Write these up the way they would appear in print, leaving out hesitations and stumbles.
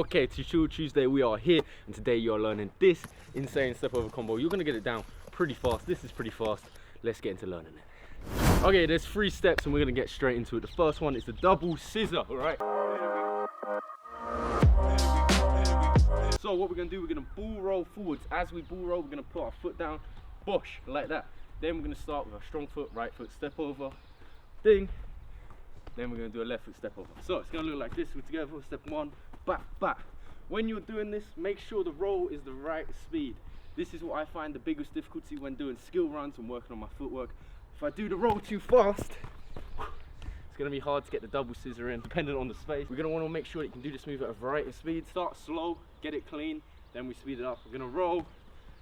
Okay, Tutorial Tuesday, we are here, and today you are learning this insane step over combo. You're gonna get it down pretty fast. This is pretty fast. Let's get into learning it. Okay, there's 3 steps and we're gonna get straight into it. The first one is the double scissor, all right? So what we're gonna do, we're gonna bull roll forwards. As we bull roll, we're gonna put our foot down, bosh, like that. Then we're gonna start with a strong foot, right foot step over, ding. Then we're gonna do a left foot step over. So it's gonna look like this. We're together, step 1, back, back. When you're doing this, make sure the roll is the right speed. This is what I find the biggest difficulty when doing skill runs and working on my footwork. If I do the roll too fast, it's gonna be hard to get the double scissor in, depending on the space. We're gonna wanna make sure that you can do this move at a variety of speeds. Start slow, get it clean, then we speed it up. We're gonna roll,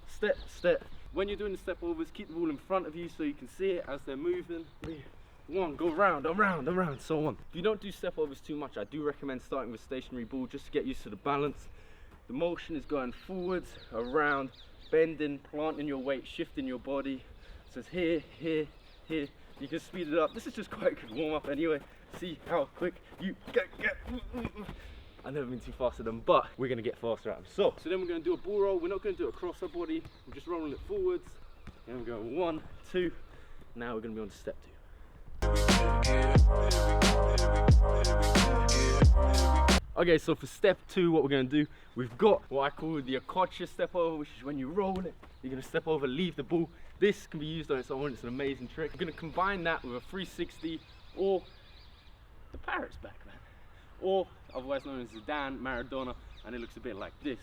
step, step. When you're doing the step overs, keep the ball in front of you so you can see it as they're moving. 1, go round, around, so on. If you don't do step overs too much, I do recommend starting with stationary ball just to get used to the balance. The motion is going forwards, around, bending, planting your weight, shifting your body. So it's here, here, here. You can speed it up. This is just quite a good warm up anyway. See how quick you get. I've never been too fast at them, but we're gonna get faster at them. So then we're gonna do a ball roll. We're not gonna do it across our body. We're just rolling it forwards. And we're going 1, 2. Now we're gonna be on to step 2. Okay, so for step 2, what we're going to do, we've got what I call the Okocha step over, which is when you roll it, you're going to step over, leave the ball. This can be used on its own, it's an amazing trick. We're going to combine that with a 360 or the parrot's back, man. Or otherwise known as Zidane, Maradona, and it looks a bit like this.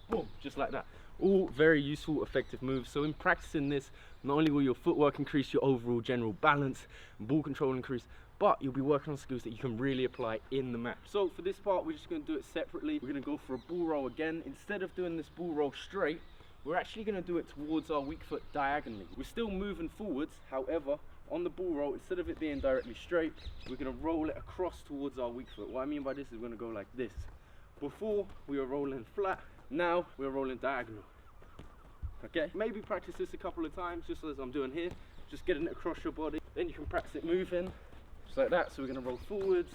Boom, just like that. All very useful, effective moves. So in practicing this, not only will your footwork increase, your overall general balance and ball control increase, but you'll be working on skills that you can really apply in the match. So for this part, we're just going to do it separately. We're going to go for a ball roll again. Instead of doing this ball roll straight, we're actually going to do it towards our weak foot diagonally. We're still moving forwards, however, on the ball roll, instead of it being directly straight, we're going to roll it across towards our weak foot. What I mean by this is we're going to go like this. Before, we were rolling flat. Now we're rolling diagonal. Okay, maybe practice this a couple of times, just as I'm doing here, just getting it across your body. Then you can practice it moving, just like that. So we're going to roll forwards,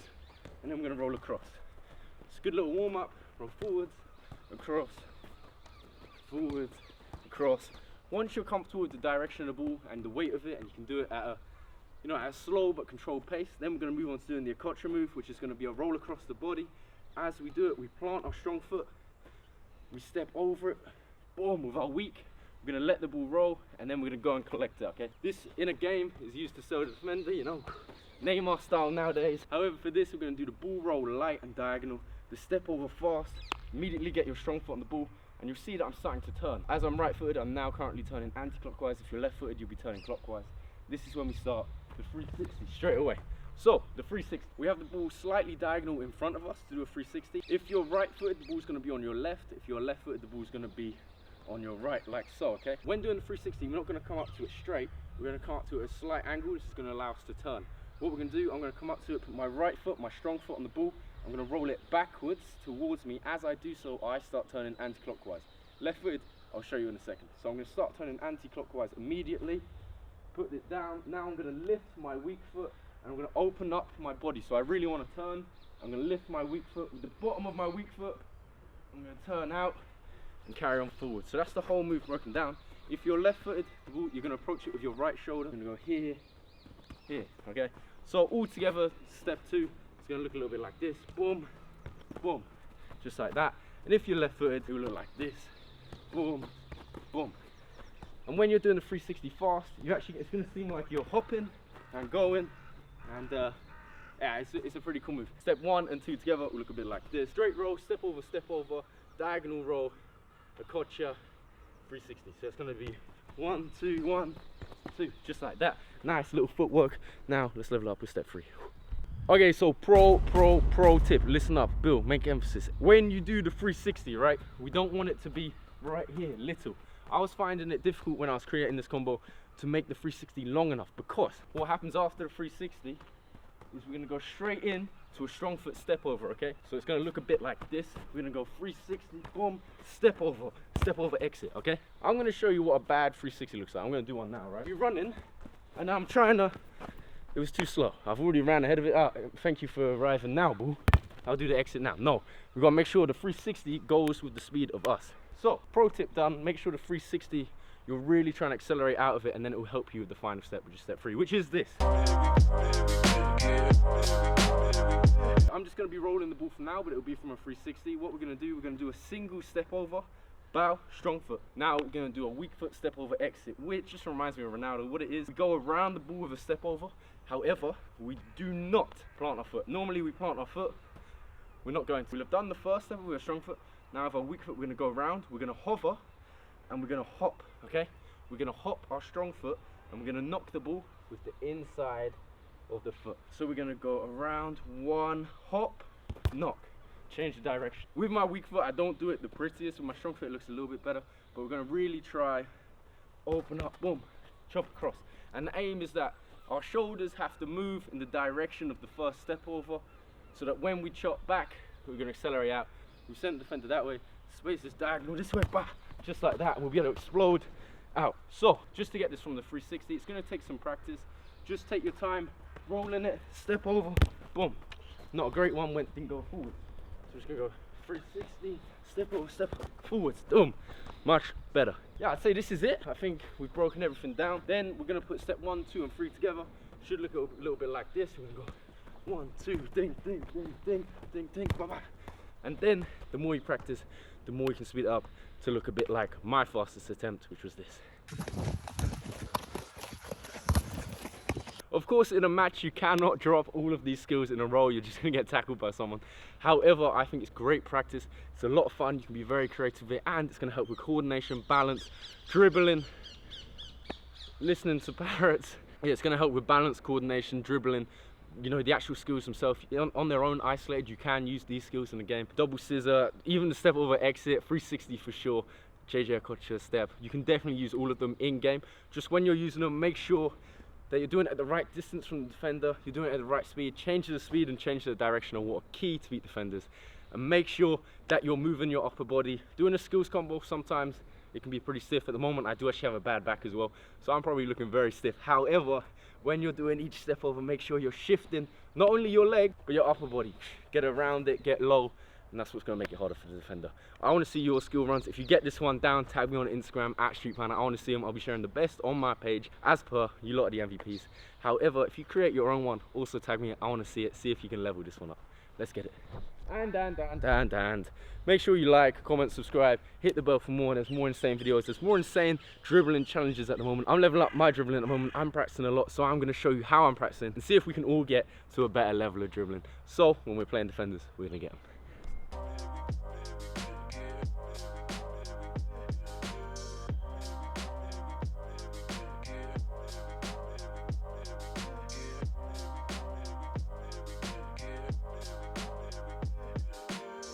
and then we're going to roll across. It's a good little warm up. Roll forwards, across, forwards, across. Once you're comfortable with the direction of the ball and the weight of it, and you can do it at a slow but controlled pace, then we're going to move on to doing the Okocha move, which is going to be a roll across the body. As we do it, we plant our strong foot. We step over it, boom, with our weak. We're gonna let the ball roll, and then we're gonna go and collect it, okay? This, in a game, is used to self-defender, you know, Neymar style nowadays. However, for this, we're gonna do the ball roll light and diagonal, the step over fast, immediately get your strong foot on the ball, and you'll see that I'm starting to turn. As I'm right-footed, I'm now currently turning anti-clockwise. If you're left-footed, you'll be turning clockwise. This is when we start the 360 straight away. So, the 360, we have the ball slightly diagonal in front of us to do a 360. If you're right-footed, the ball's gonna be on your left. If you're left-footed, the ball's gonna be on your right, like so, okay? When doing the 360, we're not gonna come up to it straight. We're gonna come up to it at a slight angle. This is gonna allow us to turn. What we're gonna do, I'm gonna come up to it, put my right foot, my strong foot on the ball. I'm gonna roll it backwards towards me. As I do so, I start turning anti-clockwise. Left-footed, I'll show you in a second. So I'm gonna start turning anti-clockwise immediately. Put it down. Now I'm gonna lift my weak foot, and I'm going to open up my body. So I really want to turn. I'm going to lift my weak foot with the bottom of my weak foot. I'm going to turn out and carry on forward. So that's the whole move broken down. If you're left-footed, you're going to approach it with your right shoulder. You're going to go here, here, okay? So all together, step 2, it's going to look a little bit like this. Boom, boom, just like that. And if you're left-footed, it will look like this. Boom, boom. And when you're doing the 360 fast, it's going to seem like you're hopping and going. And yeah, it's a pretty cool move. Step 1 and 2 together will look a bit like this. Straight roll, step over, diagonal roll, Okocha, 360. So it's going to be 1, 2, 1, 2, just like that. Nice little footwork. Now let's level up with step 3. Okay, so pro tip. Listen up, Bill, make emphasis. When you do the 360, right, we don't want it to be right here, little. I was finding it difficult when I was creating this combo to make the 360 long enough, because what happens after the 360 is we're going to go straight in to a strong foot step over, okay? So it's going to look a bit like this. We're going to go 360, boom, step over, exit, okay? I'm going to show you what a bad 360 looks like. I'm going to do one now, right? You're running, and I'm trying to... It was too slow. I've already ran ahead of it. Thank you for arriving now, boo. I'll do the exit now. No, we've got to make sure the 360 goes with the speed of us. So, pro tip done, make sure the 360, you're really trying to accelerate out of it, and then it will help you with the final step, which is step 3, which is this. I'm just going to be rolling the ball from now, but it will be from a 360. What we're going to do, we're going to do a single step over, bow, strong foot. Now we're going to do a weak foot step over exit, which just reminds me of Ronaldo. What it is, we go around the ball with a step over. However, we do not plant our foot. Normally we plant our foot. We're not going to. We'll have done the first step with a strong foot. Now with our weak foot, we're going to go around. We're going to hover, and we're going to hop. Okay? We're going to hop our strong foot, and we're going to knock the ball with the inside of the foot. So we're going to go around, one hop, knock. Change the direction. With my weak foot, I don't do it the prettiest. With my strong foot, it looks a little bit better. But we're going to really try, open up, boom, chop across. And the aim is that our shoulders have to move in the direction of the first step over, so that when we chop back, we're going to accelerate out. We send the defender that way, space is diagonal this way, bah, just like that, and we'll be able to explode out. So, just to get this from the 360, it's going to take some practice. Just take your time, rolling it, step over, boom. Not a great one when it didn't go forward. So, just going to go 360, step over, step forwards, boom. Much better. Yeah, I'd say this is it. I think we've broken everything down. Then we're going to put step 1, 2, and 3 together. Should look a little bit like this. We're going to go 1, 2, ding, ding, ding, ding, ding, ding, bye bye. And then the more you practice, the more you can speed it up to look a bit like my fastest attempt, which was this. Of course, in a match, you cannot drop all of these skills in a row. You're just going to get tackled by someone. However, I think it's great practice. It's a lot of fun. You can be very creative with it, and it's going to help with coordination, balance, dribbling, listening to parrots. Yeah, it's going to help with balance, coordination, dribbling. You know, the actual skills themselves, on their own, isolated, you can use these skills in the game. Double scissor, even the step over exit, 360 for sure, JJ Okocha step. You can definitely use all of them in game. Just when you're using them, make sure that you're doing it at the right distance from the defender, you're doing it at the right speed. Change the speed and change the direction are what are key to beat defenders. And make sure that you're moving your upper body. Doing a skills combo, sometimes it can be pretty stiff. At the moment, I do actually have a bad back as well, so I'm probably looking very stiff. However, when you're doing each step over, make sure you're shifting not only your leg, but your upper body. Get around it, get low, and that's what's going to make it harder for the defender. I want to see your skill runs. If you get this one down, tag me on Instagram at StreetPanna. I want to see them. I'll be sharing the best on my page, as per you lot are the MVPs. However, if you create your own one, also tag me. I want to see it. See if you can level this one up. Let's get it. And make sure you like, comment, subscribe, hit the bell for more. There's more insane videos. There's more insane dribbling challenges at the moment. I'm leveling up my dribbling at the moment. I'm practicing a lot, so I'm going to show you how I'm practicing and see if we can all get to a better level of dribbling. So when we're playing defenders, we're going to get them.